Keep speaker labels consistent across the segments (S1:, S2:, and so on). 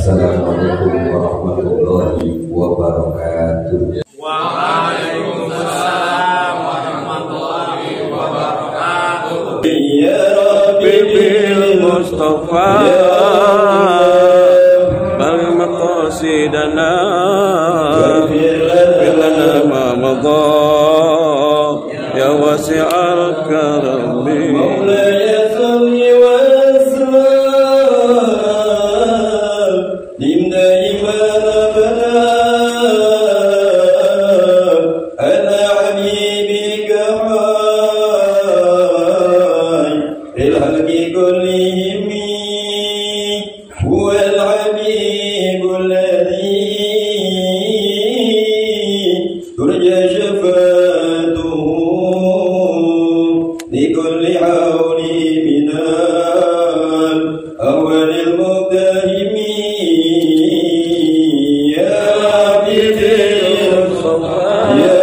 S1: Assalamualaikum warahmatullahi wabarakatuh.
S2: Waalaikumsalam warahmatullahi wabarakatuh.
S3: Ya Rabbi bil Mustafa bal maqasidana bilana ma madha ya wasi'al karami Maulaya salli wa sallim limdai marabana ala habibika الحق كلهم هو الحبيب الذي ترجى شفاعته لكل حول من الأول المقتهم يا حبيب المصطفى يا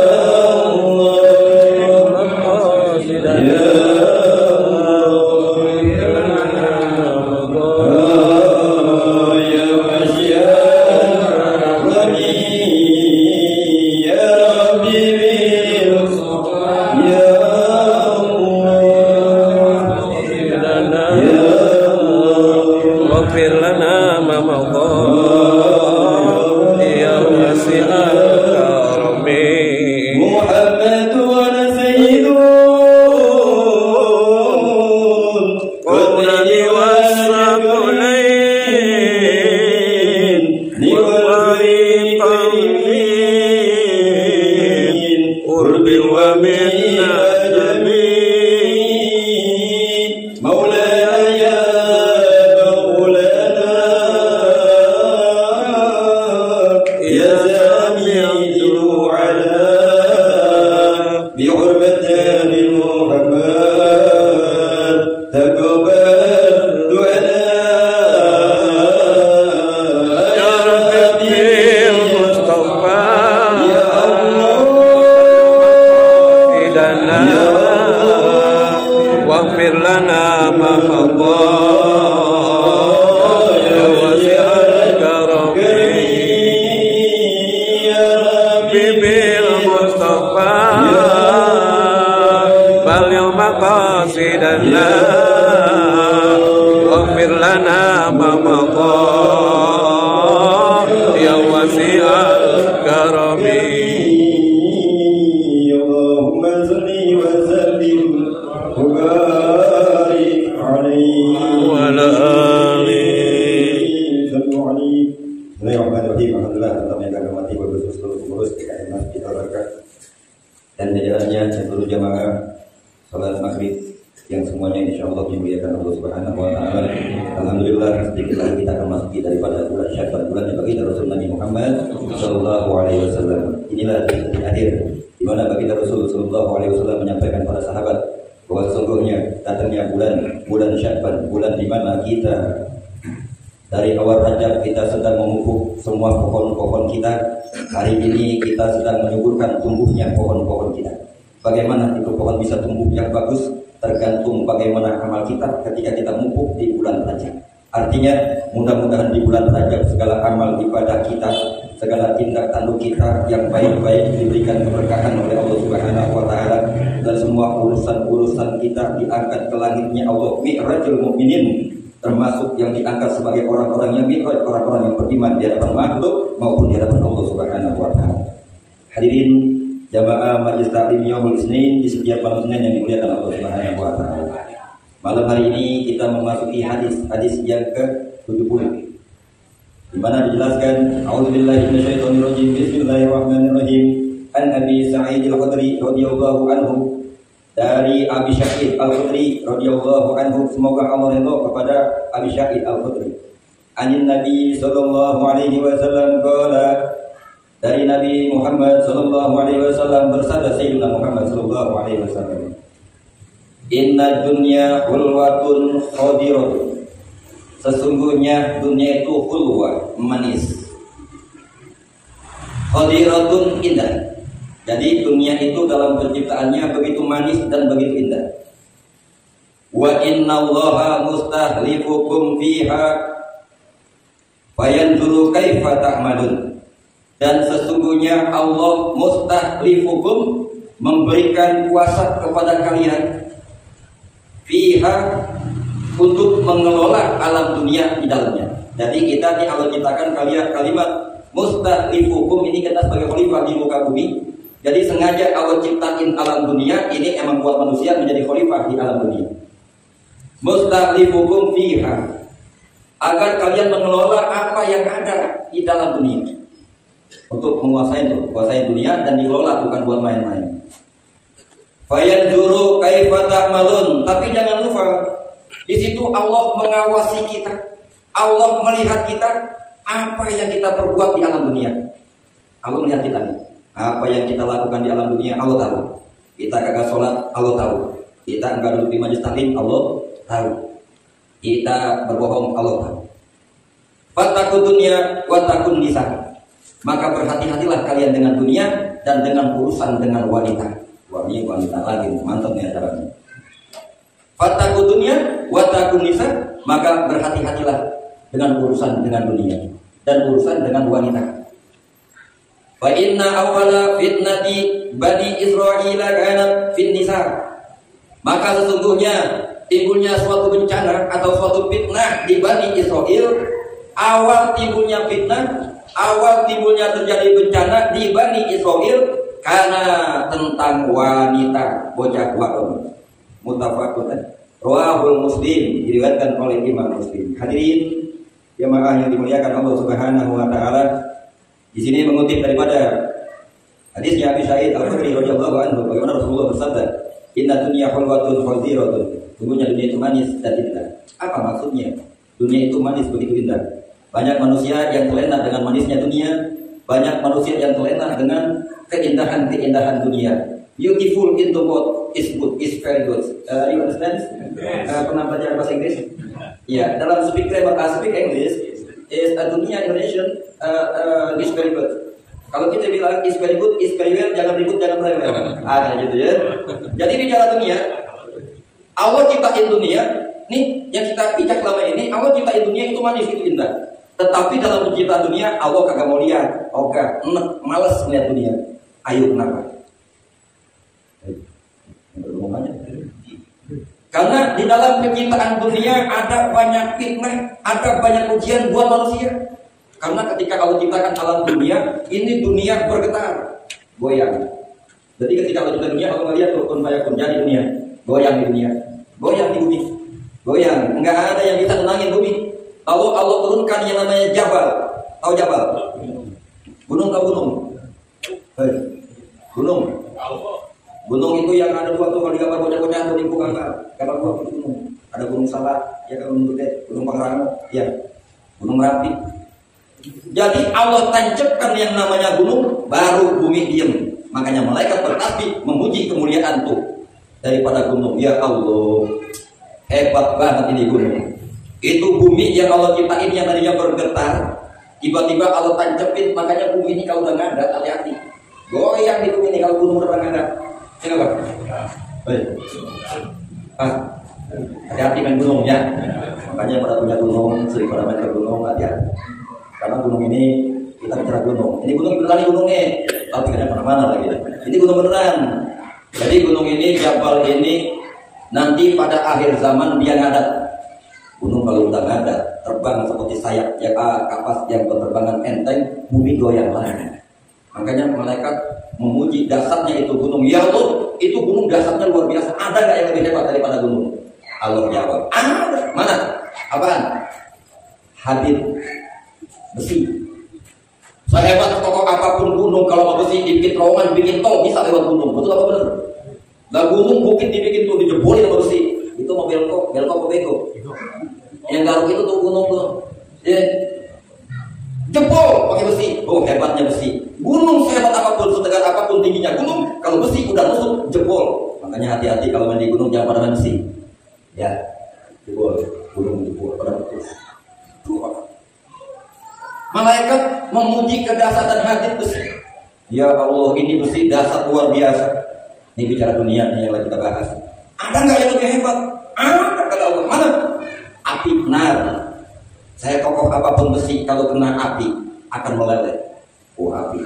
S1: dan jajarannya seluruh jamaah salat maghrib yang semuanya insyaallah dimuliakan Allah Subhanahu wa taala. Alhamdulillah sedikit lagi kita akan masuki daripada bulan Syawal, bulan yang baginda Rasul Nabi Muhammad sallallahu alaihi wasallam. Inilah di akhir di mana baginda Rasul sallallahu alaihi wasallam menyampaikan kepada sahabat bahwa sesungguhnya datangnya bulan Syawal, bulan di mana kita dari awal Rajab kita sedang memupuk semua pohon-pohon kita. Hari ini kita sedang menyuburkan tumbuhnya pohon-pohon kita. Bagaimana itu pohon bisa tumbuh yang bagus? Tergantung bagaimana amal kita ketika kita mupuk di bulan Rajab. Artinya mudah-mudahan di bulan Rajab segala amal ibadah kita, segala tindak tanduk kita yang baik-baik diberikan keberkahan oleh Allah Subhanahu wa taala, dan semua urusan-urusan kita diangkat ke langitnya Allah. Mi'rajul mukminin, termasuk yang diangkat sebagai orang-orang yang mi'raj, orang-orang yang beriman di hadapan makhluk maupun di hadapan Allah Subhanahu wa taala. Hadirin jamaah Majelis Taklim Yaumul Isnin di setiap malam Senin yang dimuliakan Allah Subhanahu wa taala. Malam hari ini kita memasuki hadis yang ke-70 di mana dijelaskan a'udzubillahi minasyaitonirrajim bismillahirrahmanirrahim an Abi Sa'id Al-Khudri radhiyallahu anhu, dari Abi Sa'id Al-Khudri radhiyallahu anhu, semoga Allah ridha kepada Abi Sa'id Al-Khudri. Anin Nabi sallallahu alaihi wasallam qala, dari Nabi Muhammad sallallahu alaihi wasallam bersabda Sayyidina Muhammad sallallahu alaihi wasallam, inna dunya hulwatun khadiratun, sesungguhnya dunia itu hulwa, manis, khadiratun, indah. Jadi dunia itu dalam penciptaannya begitu manis dan begitu indah. Wa innallaha mustahlifukum fiha, Fayanzuru kaifa ta'malun. Dan sesungguhnya Allah mustahlifukum, memberikan kuasa kepada kalian fiha, untuk mengelola alam dunia di dalamnya. Jadi kita nih Allah ciptakan kalimat mustahlifukum, ini kita sebagai khalifah di muka bumi. Jadi sengaja Allah ciptain alam dunia ini emang buat manusia menjadi khalifah di alam dunia. Mustahlifukum fiha, agar kalian mengelola apa yang ada di dalam dunia. Untuk menguasai dunia dan dikelola, bukan buat main-main. Fayanzuru kaifa ta'malun. Tapi jangan lupa, di situ Allah mengawasi kita. Allah melihat kita, apa yang kita perbuat di alam dunia. Allah melihat kita nih. Apa yang kita lakukan di alam dunia, Allah tahu. Kita kagak sholat, Allah tahu. Kita enggak duduk di majelis taklim, Allah tahu. Kita berbohong, Allah tahu. Fattaqud dunya wattaqun nisa. Maka berhati-hatilah kalian dengan dunia dan dengan urusan dengan wanita. Wah, ini wanita lagi, mantap nih acaranya. Fattaqud dunya wattaqun nisa. Maka berhati-hatilah dengan urusan dengan dunia dan urusan dengan wanita. Fa inna awwala fitnati bani Israil kanat fin nisa. Maka sesungguhnya timbulnya suatu bencana atau suatu fitnah di Bani Israel. Awal timbulnya fitnah, awal timbulnya terjadi bencana di Bani Israel karena tentang wanita, bocah wadon. Muttafaqun rawahul Muslim, diriwayatkan oleh Imam Muslim. Hadirin jemaah yang dimuliakan Allah Subhanahu wa taala, di sini mengutip daripada hadisnya Abi Sa'id Al-Khudri radhiyallahu anhu, bagaimana Rasulullah bersabda, "Inna dunya hulwatun khadiratun." Sungguhnya dunia itu manis dan indah. Apa maksudnya? Dunia itu manis begitu indah. Banyak manusia yang terlena dengan manisnya dunia. Banyak manusia yang terlena dengan keindahan-keindahan dunia. Beautiful in the world is good, is very good. You understand? Pernah belajar bahasa Inggris? Ya, dalam speak English is dunia Indonesian is very good. Kalau kita bilang is very good, is very well, jangan ribut, jangan rewel. Ada gitu ya. Jadi bicara dunia, Allah ciptain dunia, nih yang kita pijak selama ini, Allah ciptain dunia itu manis, itu indah. Tetapi dalam penciptaan dunia, Allah kagak mau lihat, malas melihat dunia. Ayo kenapa? Karena di dalam penciptaan dunia ada banyak fitnah, ada banyak ujian buat manusia. Karena ketika Allah ciptakan alam dunia, ini dunia bergetar, goyang. Jadi ketika Allah ciptakan dunia, Allah melihat rukun fayakun jadi dunia, goyang di dunia, goyang di bumi, goyang. Enggak ada yang bisa tenangin bumi. Allah turunkan yang namanya Jabal. Tahu Jabal? Gunung, tahu gunung? Gunung. Gunung itu yang ada dua tuh, kalau digambar bocah-bocah tuh di bukan gambar dua gunung. Ada Gunung Salak, ya kan, Gunung Gede, Gunung Pangrango, ya, Gunung Merapi. Jadi Allah tancapkan yang namanya gunung, baru bumi diem. Makanya malaikat bertasbih memuji kemuliaan tuh daripada gunung. Ya Allah, hebat banget ini gunung. Itu bumi yang Allah ciptain yang tadinya bergetar, tiba-tiba Allah tancapin. Makanya bumi ini kalau udah nggak ada, hati-hati. Goyang di bumi ini kalau gunung udah nggak ada. Ya Pak? Baik. Hati-hati main gunung ya. Makanya pada punya gunung, sering pada main ke gunung, hati-hati. Karena gunung ini, kita bicara gunung. Ini gunung beneran, gunungnya. Tapi tidak mana-mana lagi. Ini gunung beneran. Jadi gunung ini, Jabal ini, nanti pada akhir zaman dia ngadat. Gunung kalau udah ngadat, terbang seperti sayap ya, kapas yang berterbangan enteng, bumi goyang lagi. Makanya malaikat memuji dasarnya itu gunung. Ya Allah, itu gunung dasarnya luar biasa. Ada nggak yang lebih hebat daripada gunung? Allah jawab, ada. Mana? Apaan? Hadid besi. Sehebat kokoh apapun gunung, kalau mau besi dibikin terowongan, bikin tol, bisa lewat gunung. Betul apa benar? Nah gunung bukit dibikin tuh, dijebolin sama besi. Itu mau belko apa bego? Yang garuk itu tuh gunung tuh. Ya. Jebol pakai besi. Oh hebatnya besi. Gunung sehebat apapun, setegar apapun tingginya gunung, kalau besi udah nusuk jebol. Makanya hati-hati kalau main di gunung, jangan pada main besi. Ya, jebol, gunung jebol pada putus. Malaikat memuji kedasatan hati besi. Ya Allah, ini besi dasar luar biasa. Ini bicara dunia nih yang lagi kita bahas. Ada nggak yang lebih hebat? Ada kata Allah. Mana? Api nar. Saya kokoh apapun besi, kalau kena api akan meleleh. Oh api,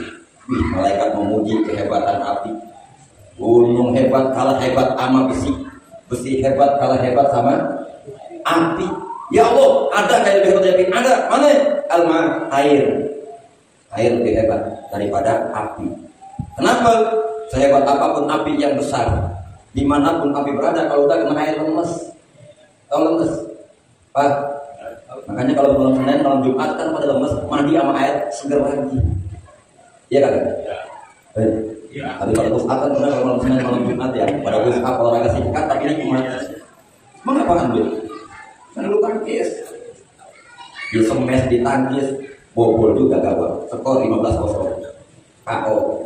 S1: malaikat memuji kehebatan api. Gunung hebat kalah hebat sama besi, besi hebat kalah hebat sama api. Ya Allah, ada kayak lebih hebat dari api? Ada. Mana? Alma, air lebih hebat daripada api. Kenapa? Sehebat apapun api yang besar, dimanapun api berada, kalau udah kena air lemes. Tahu lemes? Pak, makanya kalau malam Senin, malam Jumat kan pada lemes, mandi sama air seger lagi. Iya kan? Ya. Tapi pada push up kan pernah kalau malam Senin, malam Jumat ya. Pada push up olahraga singkat, tapi ini cuma mengapaan dulu? Karena lu tangkis, di semes, di tangkis, bobol juga gawat. Skor 15-0. KO.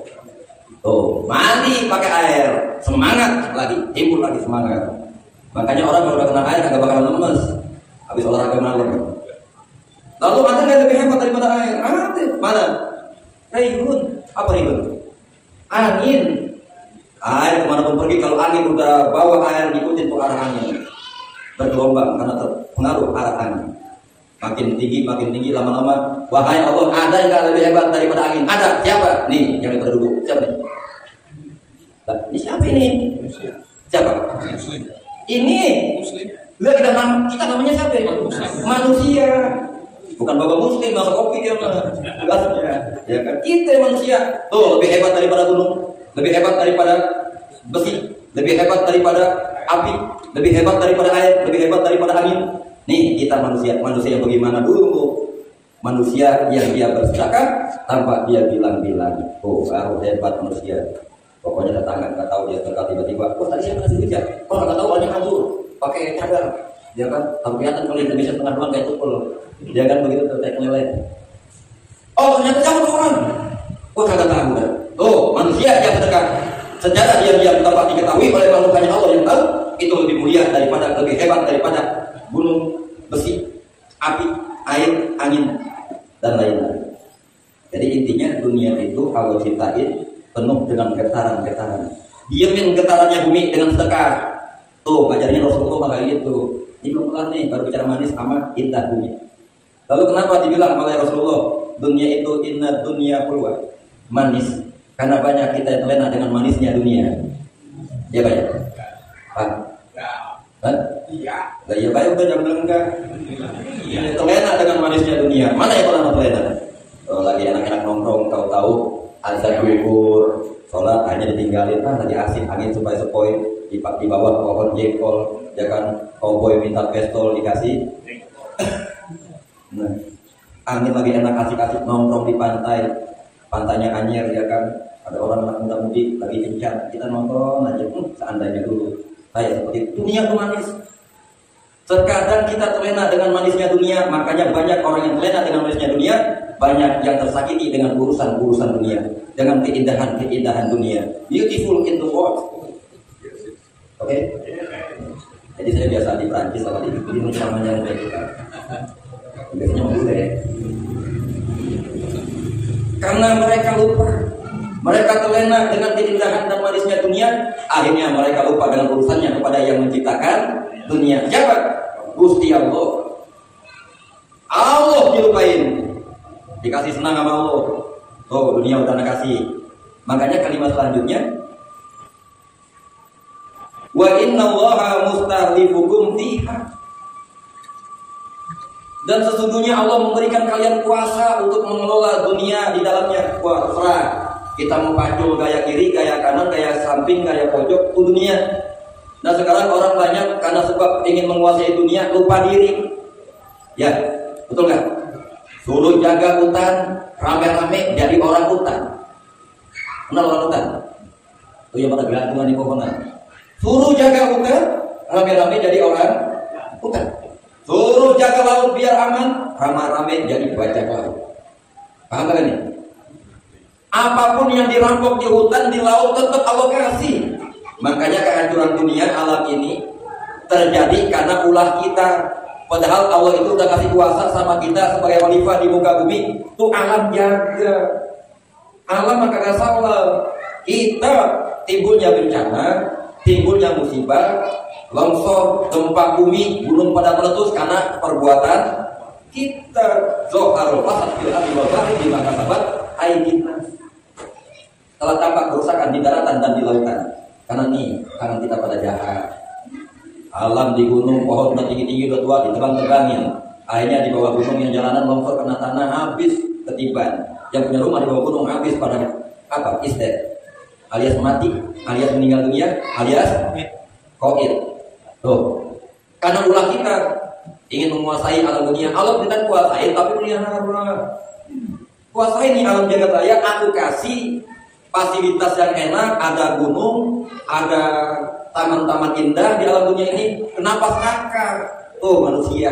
S1: Tuh, mandi pakai air, semangat lagi, timbul lagi semangat. Makanya orang kalau udah kena air kagak bakal lemes habis olahraga malam. Lalu ada yang lebih hebat daripada air? Ada. Mana? Ribun. Apa ribun? Angin. Air kemanapun pergi, kalau angin udah bawa air, ikutin tuh arah angin. Bergelombang karena terpengaruh arah angin. Makin tinggi, lama-lama. Wahai Allah, ada yang gak lebih hebat daripada angin? Ada. Siapa? Nih, yang duduk. Siapa nih? Nah, ini siapa ini? Siapa? Muslim. Ini Muslim. Lihat kita namanya siapa? Manusia. Bukan Bapak Muslim, masuk kopi dia mah. Ya kan? Kita manusia. Tuh, lebih hebat daripada gunung, lebih hebat daripada besi, lebih hebat daripada api, lebih hebat daripada air, lebih hebat daripada angin. Nih kita manusia yang bagaimana dulu? Manusia yang dia bersedekah tanpa dia bilang-bilang. Oh, baru hebat manusia. Pokoknya tetangga nggak tahu dia terkait tiba-tiba. Oh tadi siapa ngasih duit ya? Oh nggak tahu orangnya kabur pakai cadar. Dia kan kelihatan kalau Indonesia tengah doang kayak tukul. Dia kan begitu kayak keleleh. Oh ternyata siapa tuh orang? Oh kagak tahu kan? Oh manusia yang sedekah secara diam-diam tanpa diketahui oleh makhluknya Allah yang tahu itu lebih mulia daripada, lebih hebat daripada gunung, besi, api, air, angin, dan lain-lain. Jadi intinya dunia itu Allah ciptain penuh dengan getaran-getaran. Diamin getarannya bumi dengan sedekah. Tuh ngajarnya Rasulullah kayak gitu. Ini belum kelar nih, baru bicara manis sama indah bumi. Lalu kenapa dibilang oleh Rasulullah dunia itu inna dunia pulwa manis? Karena banyak kita yang terlena dengan manisnya dunia. Ya banyak. Pak. Kan? Iya. Lah ya baik udah jangan bilang enggak. Iya. Terlena dengan manisnya dunia. Mana yang pernah terlena? Kalau lagi enak-enak nongkrong, tahu-tahu azan gugur, sholat hanya ditinggalin, lagi asik angin sepoi-sepoi di bawah pohon jengkol, ya kan? Cowboy minta pistol dikasih. Nah, angin lagi enak asik-asik nongkrong di pantai, pantainya Anyer, ya kan? Ada orang anak muda-mudi lagi kencan, kita nongkrong aja. Seandainya dulu saya seperti itu. Dunia itu manis. Terkadang kita terlena dengan manisnya dunia, makanya banyak orang yang terlena dengan manisnya dunia, banyak yang tersakiti dengan urusan-urusan dunia, dengan keindahan-keindahan dunia. Beautiful in the world. Oke? Jadi saya biasa di Prancis sama di namanya kita. Biasanya boleh. Karena mereka lupa. Mereka terlena dengan keindahan dan manisnya dunia, akhirnya mereka lupa dengan urusannya kepada yang menciptakan dunia. Siapa? Gusti Allah. Allah dilupain. Dikasih senang sama Allah. Oh, dunia udah kasih. Makanya kalimat selanjutnya, wa inna Allaha mustahlifukum fiha. Dan sesungguhnya Allah memberikan kalian kuasa untuk mengelola dunia di dalamnya. Wah, terserah. Kita mau pacul gaya kiri, gaya kanan, gaya samping, gaya pojok, itu dunia. Nah sekarang orang banyak karena sebab ingin menguasai dunia lupa diri. Ya, betul nggak? Suruh jaga hutan, rame-rame jadi orang hutan. Kenal orang hutan? Itu yang pada gelantungan di pohonan. Suruh jaga hutan, rame-rame jadi orang hutan. Suruh jaga laut biar aman, rame-rame jadi bajak laut. Paham kan ini? Apapun yang dirampok di hutan, di laut tetap Allah kasih. Makanya kehancuran dunia alam ini terjadi karena ulah kita. Padahal Allah itu udah kasih kuasa sama kita sebagai khalifah di muka bumi. Tuh alam jaga. Alam maka gak salah. Kita timbulnya bencana, timbulnya musibah, longsor, gempa bumi, gunung pada meletus karena perbuatan kita zoharul fasad fil ardi wal bahri bima kasabat aydin nas. Telah tampak kerusakan di daratan dan di lautan karena tangan kita pada jahat. Alam di gunung, pohon tinggi-tinggi udah tua ditebang-tebangin. Akhirnya di bawah gunung yang jalanan longsor karena tanah habis ketiban. Yang punya rumah di bawah gunung habis pada apa? Istet, alias mati, alias meninggal dunia, alias koit. Tuh, karena ulah kita ingin menguasai alam dunia. Allah tidak kuasai, tapi pelihara. Kuasai nih alam jagat raya. Aku kasih fasilitas yang enak, ada gunung, ada taman-taman indah di alam dunia ini. Kenapa serakah? Tuh manusia.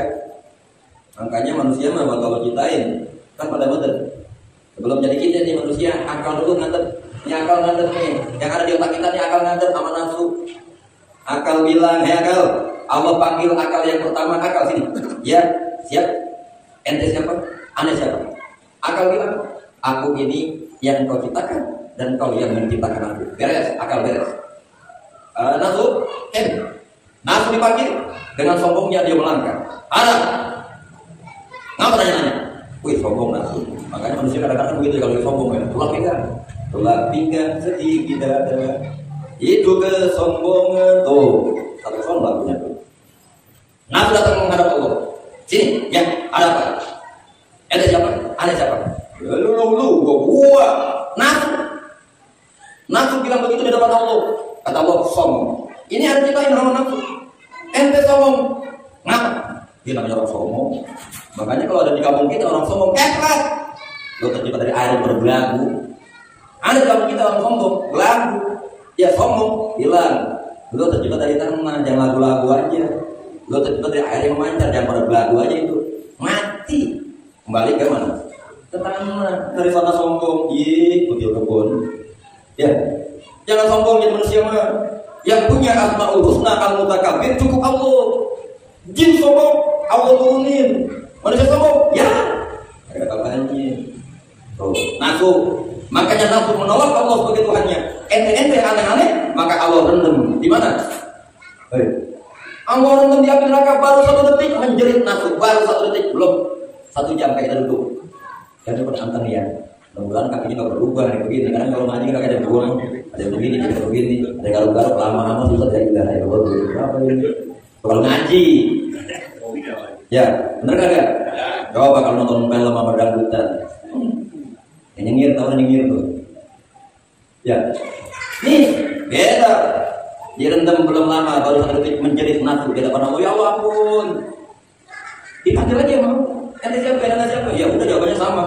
S1: Makanya manusia mah kalau citain kan pada betul. Sebelum jadi kita nih manusia, akal dulu ngantet. Ini akal ngantet nih. Yang ada di otak kita nih akal ngantet sama nafsu. Akal bilang, "Hei akal." Allah panggil akal yang pertama, akal sini. Ya, siap. Ente siapa? Ane siapa? Akal bilang, "Aku ini yang kau ciptakan dan kau yang menciptakan aku." Beres, akal beres. Nafsu, nafsu dipanggil dengan sombongnya dia melangkah. Arah. Ngapa tanya-tanya? Wih, sombong nafsu. Makanya manusia kadang-kadang begitu kalau dia sombong ya. Tulang pinggang setinggi dada. Itu kesombongan. Tuh, satu soal lagunya tuh. Nafsu datang menghadap Allah. Sini, ya, ada apa? Ada siapa? Ada siapa? Lu, gua. Nafsu bilang begitu di depan Allah. Kata Allah, sombong. Ini ada kita yang nama nafsu. Ente sombong. Ngapa? Dia namanya orang sombong. Makanya kalau ada di kampung kita orang sombong, keras. Lo tercipta dari air berbelagu. Ada di kampung kita orang sombong, belagu. Ya sombong, hilang. Lo tercipta dari tanah, jangan lagu-lagu aja. Lo tercipta dari air yang memancar, jangan pada belagu aja itu. Mati. Kembali ke mana? Ke tanah. Dari sana sombong, kutil kebun. Ya, jangan sombong jadi manusia mah. Yang punya asmaul husna al-mutakabbir cukup Allah. Jin sombong, Allah turunin. Manusia sombong, ya. Ada kabarnya. Tuh, nafsu. Makanya nafsu menolak Allah sebagai Tuhannya. Ente-ente aneh-aneh, maka Allah rendam. Di mana? Allah rendam di api neraka baru 1 detik menjerit nafsu. Baru 1 detik, belum 1 jam kayak kita duduk. Jadi pada anteng ya. Mudah-mudahan kakinya nggak berubah nih begini. Karena kalau ngaji kaki ada buang, ada yang begini, ada yang begini, ada yang garuk-garuk lama-lama susah jadi darah ya Allah. Apa ini? Kalau ngaji, ya bener kagak? Coba kalau nonton film sama dangdutan, yang nyengir tahu nyengir tuh. Ya, nih beda. Direndam belum lama, baru 1 detik menjerit nafsu. Kita pada Allah, ya Allah ampun. Dipanggil aja mau. Ente siapa? Ente siapa? Ya udah jawabannya sama.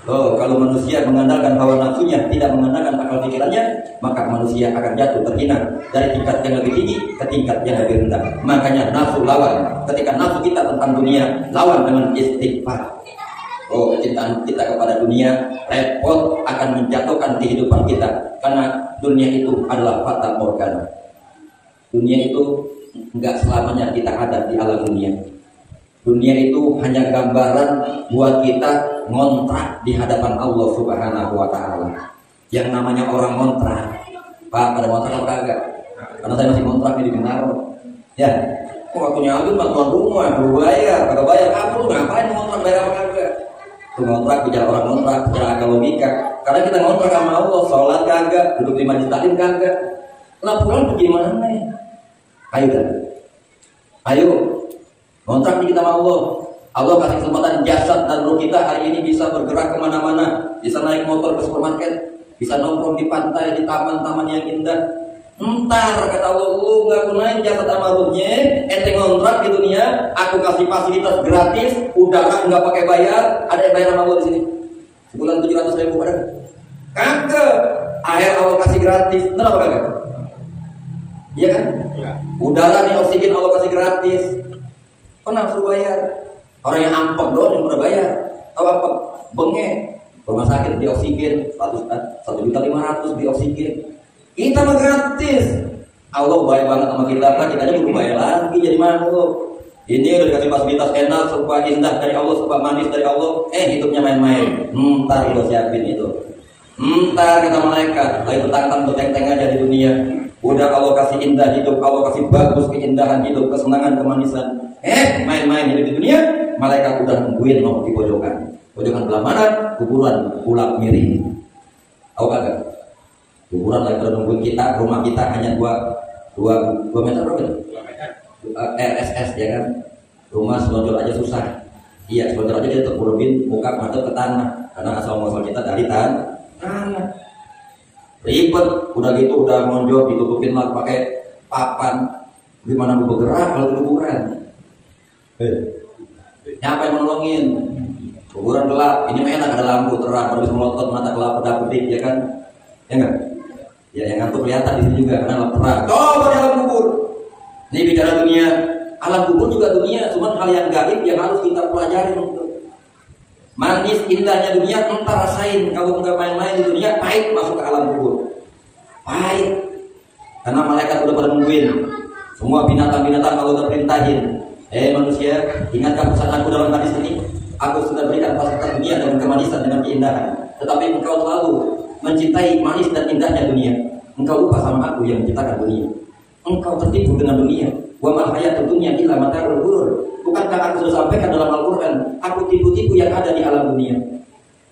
S1: Oh, kalau manusia mengandalkan hawa nafsunya, tidak mengandalkan akal pikirannya, maka manusia akan jatuh terhina dari tingkat yang lebih tinggi ke tingkat yang lebih rendah. Makanya nafsu lawan. Ketika nafsu kita tentang dunia, lawan dengan istighfar. Oh, kecintaan kita kepada dunia repot akan menjatuhkan kehidupan kita, karena dunia itu adalah fata morgana. Dunia itu enggak selamanya kita ada di alam dunia. Dunia itu hanya gambaran buat kita ngontrak di hadapan Allah Subhanahu wa Ta'ala. Yang namanya orang ngontrak, Pak, pada ngontrak apa kagak? Karena saya masih ngontrak di Bintaro. Ya, waktunya habis bantuan rumah, perlu bayar, kagak bayar, kamu ngapain ngontrak, bayar apa kagak? Itu ngontrak, bicara orang ngontrak, bicara akal logika. Karena kita ngontrak sama Allah, sholat kagak, duduk di majlis taklim kagak. Lah pulang bagaimana nih? Ayo kan? Ayo. Kontrak kita sama Allah. Allah kasih kesempatan jasad dan ruh kita hari ini bisa bergerak kemana-mana, bisa naik motor ke supermarket, bisa nongkrong di pantai, di taman-taman yang indah. Entar kata Allah, lu nggak gunain jasad sama ruhnya, ente ngontrak di dunia, aku kasih fasilitas gratis, udara nggak pakai bayar, ada yang bayar sama Allah di sini. Sebulan 700.000 pada kagak. Air Allah kasih gratis, kenapa kagak? Iya kan? Ya. Udara nih oksigen Allah kasih gratis. Pernah suruh bayar. Orang yang ampek doang yang pernah bayar. Tahu apa? Bengek. Rumah sakit di oksigen 1.500.000 di oksigen. Kita mah gratis. Allah baik banget sama kita. Kita aja belum bayar lagi jadi makhluk. Ini udah dikasih fasilitas enak, serba indah dari Allah, serba manis dari Allah. Hidupnya main-main. Ntar lo siapin itu. Entar kata malaikat, ayo betang beteng aja di dunia. Udah Allah kasih indah hidup, Allah kasih bagus keindahan hidup, kesenangan, kemanisan. Main-main hidup di dunia, malaikat udah nungguin mau di pojokan. Pojokan belah mana? Kuburan ulak miring. Tahu kagak? Kuburan lagi nungguin kita, rumah kita hanya 2 meter berapa? RSS ya kan? Rumah selonjor aja susah. Iya, selonjor aja dia terkurubin muka madep ke tanah. Karena asal muasal kita dari tanah. Ribet, udah gitu udah monjok ditutupin lah pakai papan. Gimana mau bergerak kalau di kuburan? Siapa yang menolongin? Kuburan gelap, ini mah enak ada lampu terang, baru bisa melotot mata kelapa pedip ya kan? Ya enggak? Ya yang ngantuk kelihatan di sini juga karena lampu terang. Coba di alam kubur. Ini bicara dunia, alam kubur juga dunia, cuma hal yang gaib yang harus kita pelajari. Manis indahnya dunia entar rasain. Kalau nggak main-main di dunia, pahit masuk ke alam kubur. Pahit. Karena malaikat udah pada nungguin. Semua binatang-binatang kalau udah perintahin. Manusia, ingatkan pesan aku dalam hadis ini. Aku sudah berikan fasilitas dunia dengan kemanisan, dengan keindahan. Tetapi engkau selalu mencintai manis dan indahnya dunia. Engkau lupa sama aku yang menciptakan dunia. Engkau tertipu dengan dunia. Wa mal hayatud dunya illa mata'ul ghurur. Bukankah aku sudah sampaikan dalam Al-Quran, aku tipu-tipu yang ada di alam dunia.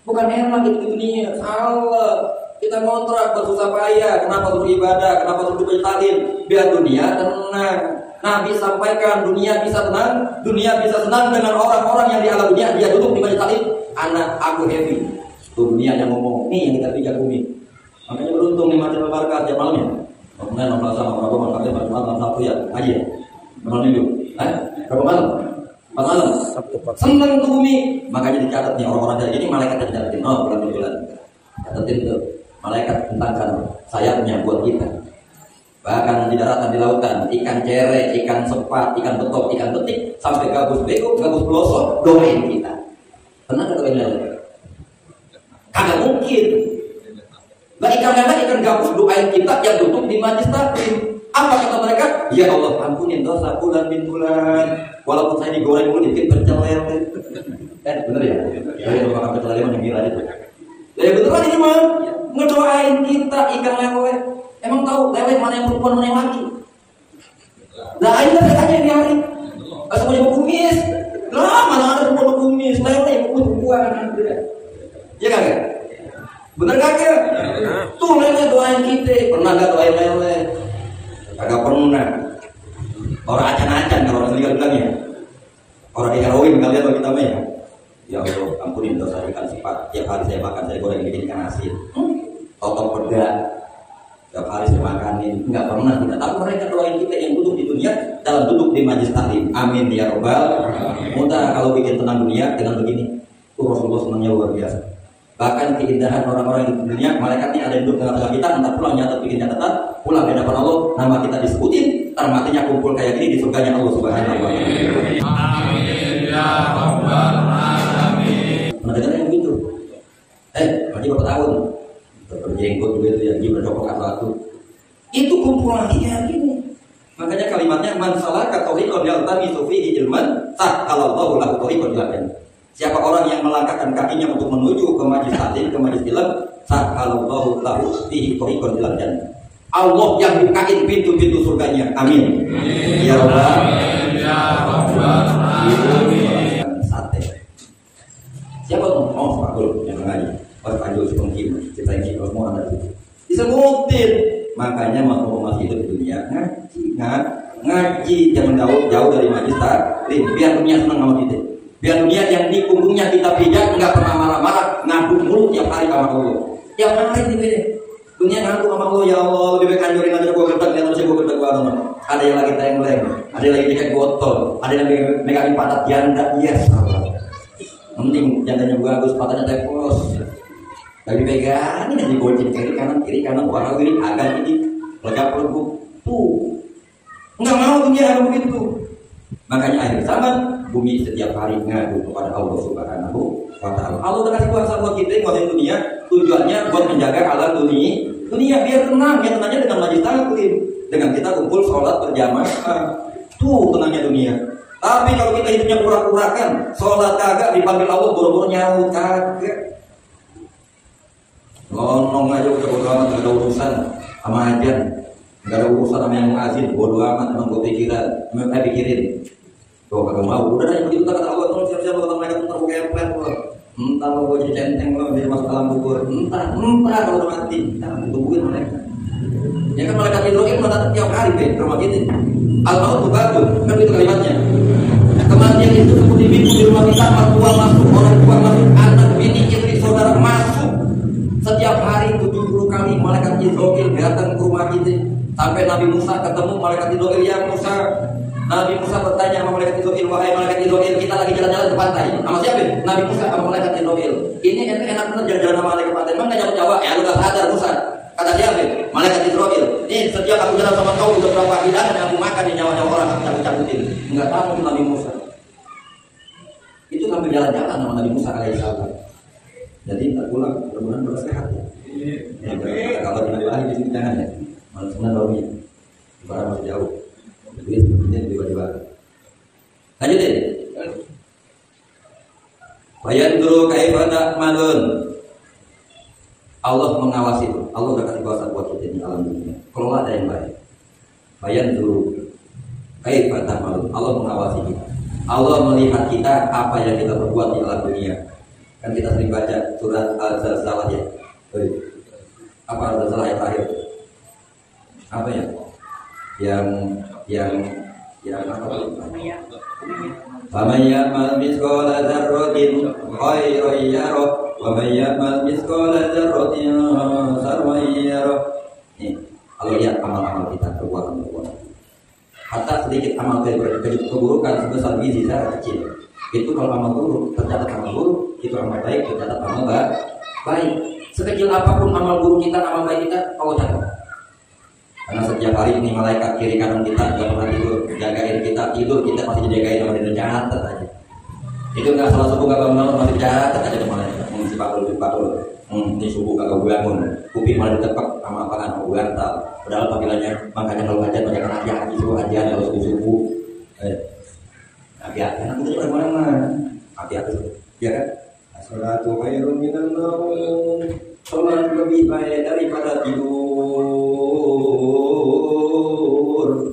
S1: Bukan enak itu di dunia. Salah. Kita ngontrak bersusah payah. Kenapa suruh ibadah? Kenapa suruh bertalin? Biar dunia tenang. Nabi sampaikan dunia bisa tenang. Dunia bisa senang dengan orang-orang yang di alam dunia. Dia duduk di majlis taklim. Anak aku happy. Itu dunia yang ngomong. Nih yang kita pijak bumi. Makanya beruntung nih macam berkat tiap malamnya. Kemudian nomor sama Prabowo mengatakan pada malam Sabtu ya ngaji ya. Malam minggu. Berapa malam? 4 malam. Senang tuh bumi. Makanya dicatat nih orang-orang dari ini malaikat dicatatin. Oh bulan. Catatin tuh. Malaikat tentangkan sayapnya buat kita. Bahkan di daratan, di lautan, ikan cere, ikan sepat, ikan betok, ikan betik, sampai gabus bego, gabus pelosok, doain kita. Pernah gak doain lele? Kagak mungkin. Nah ikan lele, ikan gabus doain kita yang duduk di majlis taklim. Apa kata mereka? Ya Allah, ampunin dosa bulan bin bulan. Walaupun saya digoreng dulu dikit pecel lele. Bener ya? Ya itu makan pecel lele yang gila itu. Ya beneran ini mah ngedoain kita ikan lele. Emang tahu lele mana yang perempuan mana yang laki? Nah ini katanya di hari semuanya kumis. Lah mana ada perempuan kumis? Lele yang perempuan. Ya kagak? Bener kagak? Tuh lele doain kita. Pernah gak doain lele? Kagak pernah. Orang acan-acan kalau orang sendiri bilangnya. Orang di heroin kalian bagi kita ya. Ya Allah, ampunin dosa ikan sepat. Tiap hari saya makan, saya goreng bikin ikan asin. Totok peda. Tiap hari saya makanin. Enggak pernah kita. Tapi mereka doain kita yang duduk di dunia dalam duduk di majlis taklim. Amin ya Rabbal. Mudah kalau bikin tenang dunia dengan begini. Rasulullah senangnya luar biasa. Bahkan keindahan orang-orang di dunia, malaikat ini ada yang duduk tengah-tengah kita, entar pulang nyatet bikin catatan, pulang di hadapan Allah, nama kita disebutin, ntar matinya kumpul kayak gini di surganya Allah Subhanahu wa Ta'ala.
S2: Amin ya Rabbal alamin.
S1: Pernah dengar yang begitu? Haji berapa tahun? Berjenggot juga itu ya, haji bercokok atau itu kumpul lagi kayak gini. Makanya kalimatnya man salaka tariqan yaltamisu fihi ilman sahhalallahu lahu tariqan ilal jannah. Siapa orang yang melangkahkan kakinya untuk menuju ke majlis taklim, ke majlis ilmu, sahhalallahu lahu fihi tariqan ilal jannah. Allah yang bukain pintu-pintu surganya. Amin. Ya Rabbal alamin. Sate. Siapa tuh? Oh, Pak Gul yang ngaji. Pak Panjul si pengkim, kita yang kalau mau ada itu. Disebutin. Makanya mau masih hidup di dunia ngaji jangan jauh dari majlis taklim. Biar dunia senang sama kita. Biar dunia yang di punggungnya kita pijak nggak pernah marah-marah, ngadu mulut tiap hari sama Allah. Tiap hari nih dunia ngadu sama Allah, ya Allah lebih baik anjurin aja gue gedek, yang harusnya gue gedek banget. Ada yang lagi tengkleng, ada yang lagi pakai botol, ada yang lagi megangin patat janda, yes. Penting jandanya bagus, patahnya tepos. Lagi pegangin aja goceng kiri kanan, warna kiri agak ini lega peluk tuh. Nggak mau dunia ada begitu. Makanya akhir zaman bumi setiap hari ngadu kepada Allah Subhanahu wa Ta'ala. Allah udah kasih kuasa buat kita nguasain dunia, tujuannya buat menjaga alam dunia biar tenang. Ya tenangnya dengan majlis taklim, dengan kita kumpul sholat berjamaah. Tuh tenangnya dunia. Tapi kalau kita hidupnya pura-purakan, sholat kagak, dipanggil Allah boro-boro nyaut kagak. Nonong aja udah bodo amat, gak ada urusan sama ajan, gak ada urusan sama yang azin, bodo amat emang gue pikirin. Tuh kagak mau, udah aja begitu kata Allah, tolong siap-siap lo kata mereka ntar gue keplet lo. Entah lo gue jadi centeng lo jadi masuk alam kubur, entah kalau udah mati, jangan tungguin mereka. Ya kan malaikat Israil datang tiap hari ke rumah kita. Al-maut tuh bagus, kan itu kalimatnya. Kematian itu seperti pintu di rumah kita, mertua masuk, orang tua masuk, anak, bini, istri, saudara masuk. Setiap hari 70 kali malaikat Israil datang ke rumah kita. Sampai Nabi Musa ketemu malaikat Israil, ya Musa. Nabi Musa bertanya sama malaikat Israil, wahai malaikat Israil, kita lagi jalan-jalan ke pantai. Sama siapa? Nabi Musa sama malaikat Israil. Ini enak bener jalan-jalan sama malaikat pantai. Emang nggak jawab? Ya lu gak sadar Musa. Kata siapa? Malaikat Israil. Ini setiap aku jalan sama kau udah berapa hidangan yang aku makan di nyawa-nyawa orang aku cabut-cabutin. Enggak tahu itu Nabi Musa. Itu sambil jalan-jalan sama Nabi Musa alaihissalam. Jadi tak pulang, mudah-mudahan bersehat ya. Kalau di Nabi di sini jangan ya. Malah sebenarnya barunya. Barang masih jauh. Jadi sepertinya tiba-tiba. Lanjut deh. Bayanduru kaifa ta'malun. Allah mengawasi itu. Allah udah kasih kuasa buat kita di alam dunia. Kalau ada yang baik, bayanduru kaifa ta'malun. Allah mengawasi kita. Allah melihat kita apa yang kita perbuat di alam dunia. Kan kita sering baca surat Al-Zalzalah ya. Apa Al-Zalzalah yang terakhir? Apa ya? Yang apa? Faman ya'mal mithqala dzarratin khairan yarah wa man ya'mal mithqala dzarratin syarran yarah. Nih, kalau lihat amal-amal kita, perbuatan. Hatta sedikit amal keburukan sebesar biji zarah kecil. Itu kalau amal buruk tercatat amal buruk, itu amal baik tercatat amal baik. Sekecil apapun amal buruk kita, amal baik kita, Allah catat. Karena setiap hari ini malaikat kiri kanan kita nggak pernah tidur, jagain kita tidur, kita masih dijagain sama dia, catat aja. Itu nggak salah subuh nggak bangun masih catat aja sama malaikat. Si pakul. Ini subuh kagak bangun, kuping malah ditepek sama apaan, mau bantal. Padahal panggilannya makanya kalau ngajar banyak hati-hati suruh aja kalau subuh. Hati-hati, anak kita juga mana-mana. Hati-hati, ya kan? As-salatu khairun minan naum. Salat lebih baik daripada tidur.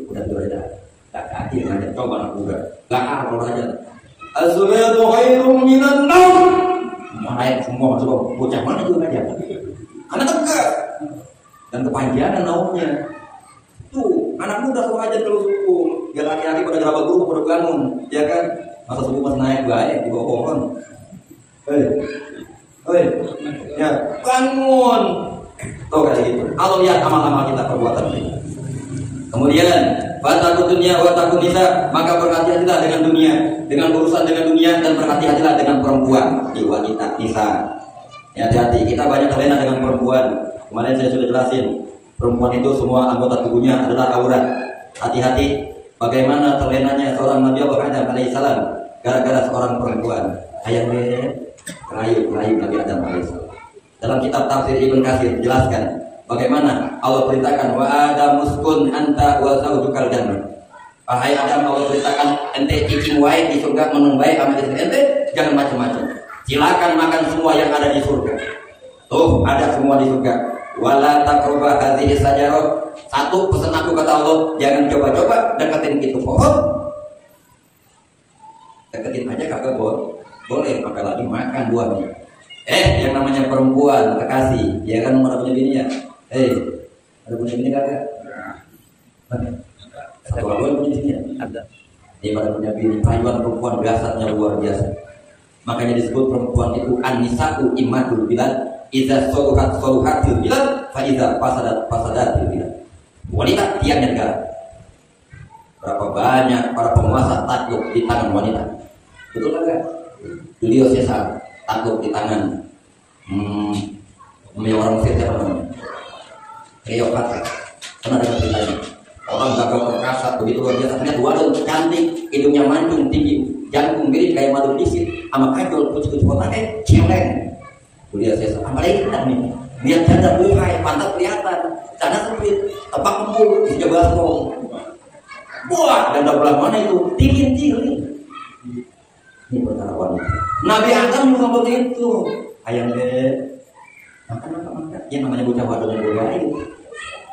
S1: Udah aja. Tak hati aja coba nak udah. Lah kalau aja. As-salatu khairun minan naum. Mulai semua masuk bocah mana juga aja. Karena tegak dan kepanjangan naumnya. Tuh, anak muda suruh aja terus subuh. Biar laki-laki pada gerabak dulu pada bangun, ya kan? Masa subuh pas naik baik di bawah pohon. Ya bangun. Tuh kayak gitu. Allah lihat amal-amal kita, perbuatan kita. Kemudian Fatakut dunia wa takut nisa, maka berhati-hatilah dengan dunia, dengan urusan dengan dunia, dan berhati-hatilah dengan perempuan di wanita nisa. Ya, hati-hati, kita banyak terlena dengan perempuan. Kemarin saya sudah jelasin, perempuan itu semua anggota tubuhnya adalah aurat. Hati-hati bagaimana terlenanya seorang Nabi Allah Adam alaihissalam gara-gara seorang perempuan. Ayat rayu Nabi Adam alaihissalam. Dalam kitab tafsir Ibn Katsir jelaskan bagaimana Allah perintahkan wa adamuskun anta wa zaujukal jannah. Wahai Adam, Allah perintahkan ente cicing wae di surga, menung wae sama istri ente, jangan macam-macam. Silakan makan semua yang ada di surga. Tuh, ada semua di surga. Wala taqrabu hadhihi sajarah. Satu pesan aku kata Allah, jangan coba-coba deketin itu pohon. Deketin aja kagak boleh, apalagi makan buahnya. Yang namanya perempuan kekasih, ya kan mana punya bini ya? Ada punya bini kagak? Satu orang punya bini ya? Ada. Pada punya bini, rayuan perempuan biasanya luar biasa. Makanya disebut perempuan itu an-nisa'u immatul bilad, idza soluhatil bilad, fa idza fasadatil bilad. Wanita tiangnya negara. Berapa banyak para penguasa takluk di tangan wanita? Betul enggak? Julius Caesar takluk di tangan orang Mesir siapa namanya? Cleopatra. Pernah dengar ceritanya? Orang gagah perkasa begitu luar biasa, ternyata wadon cantik, hidungnya mancung tinggi, jantung mirip kayak madu disit, sama kajol kucu-kucu otaknya celeng. Julius Caesar, apalagi kita nih, lihat janda buhay, pantat kelihatan, dada sempit, tepak kembul, hijau baskom. Wah, janda belah mana itu? Tinggi. Ini perkara wanita. Nabi Adam juga begitu. Ayam deh, makan. yang namanya bocah wadon yang goyang.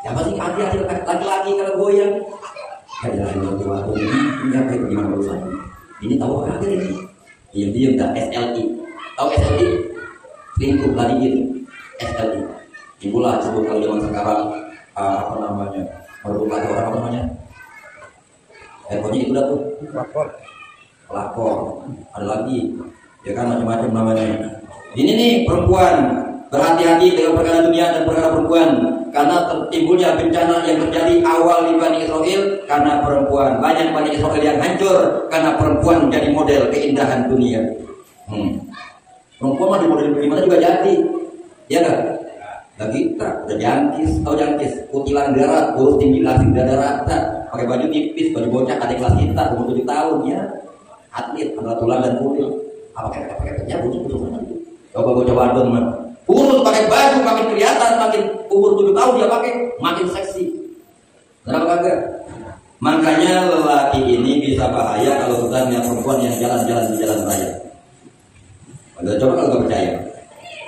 S1: Siapa sih hati-hati laki-laki kalau goyang? Kayak bocah wadon ini apa gimana urusannya? Ini tahu apa ini? Diam-diam dah SLI. Tahu SLI? Lingkup tadi itu SLI. Itulah sebut kalau zaman sekarang apa namanya? Merupakan orang apa namanya? Pokoknya itu dah tuh. Pelakor. Ada lagi. Ya kan macam-macam namanya. Ini nih perempuan, berhati-hati dengan perkara dunia dan perkara perempuan, karena timbulnya bencana yang terjadi awal di Bani Israel karena perempuan. Banyak Bani Israel yang hancur karena perempuan menjadi model keindahan dunia. Perempuan mah di model bagaimana juga jadi, ya kan? Lagi udah jangkis, tahu jangkis, kutilan darat, kurus tinggi lasing dada rata, pakai baju tipis, baju bocah adik kelas kita umur 7 tahun, ya atlet, antara tulang dan kulit. Apa kayak kerja butuh mana itu? Coba bocah wadon mah, urus pakai baju makin kelihatan, makin umur 7 tahun dia pakai makin seksi. Kenapa kagak? Makanya lelaki ini bisa bahaya kalau kita lihat perempuan yang jalan-jalan di jalan raya. Anda coba kalau nggak percaya.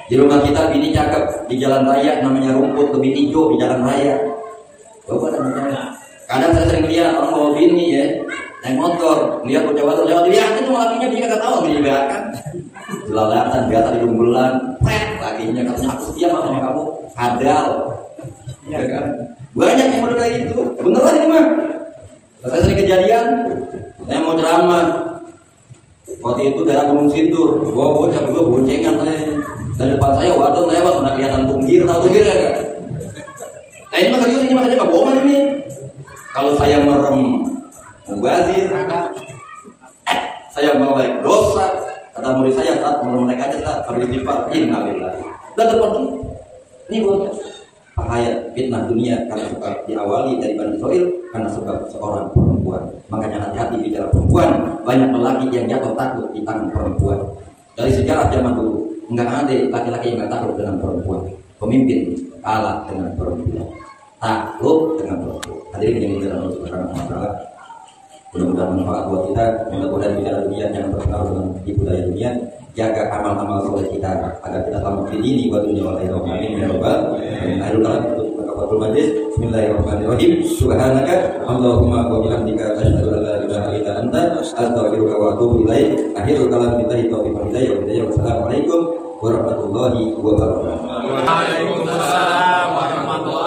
S1: Di rumah kita bini cakep di jalan raya, namanya rumput lebih hijau di jalan raya. Coba percaya. Kadang saya sering lihat orang bawa bini ya, naik motor, lihat bocah wadon lewat, dilihatin sama lakinya, dia kagak tahu bini kan. Jelalatan biasa di dumbelan, lakinya katanya aku setia sama kamu, hadal. Ya kan? Banyak yang model kayak gitu. Beneran ini mah. Saya sering kejadian, saya mau ceramah. Waktu itu daerah Gunung Sindur, bocah gue boncengan saya. Dan depan saya wadon lewat, pernah kelihatan tunggir, tahu tunggir ya kan? Nah ini mah serius, ini makanya nggak bohong ini. Kalau saya merem, mubazir, saya mau baik dosa. Kata murid saya saat mau naik aja saat harus dipar, innalillah. Dan depan ini bocah. Bahaya fitnah dunia karena suka diawali dari Bani Israel karena sebab seorang perempuan. Makanya hati-hati bicara perempuan. Banyak lelaki yang jatuh takut di tangan perempuan. Dari sejarah zaman dulu enggak ada laki-laki yang enggak takut dengan perempuan. Pemimpin kalah dengan perempuan, takut dengan perempuan. Hadirin yang dimuliakan Allah Subhanahu wa taala. Mudah-mudahan manfaat buat kita. Mudah-mudahan bicara dunia jangan terpengaruh dengan budaya dunia. Jaga amal-amal soleh kita agar kita selamat di dini wa dunia wal akhirah. Amin ya rabbal alamin. Akhirul kalam untuk kafatul majlis. Bismillahirrahmanirrahim. Subhanaka Allahumma wa bihamdika asyhadu an la ilaha illa anta astaghfiruka wa atubu ilaik. Akhirul kalam billahi taufiq wal hidayah. Wassalamualaikum warahmatullahi wabarakatuh.
S2: Waalaikumsalam warahmatullahi wabarakatuh.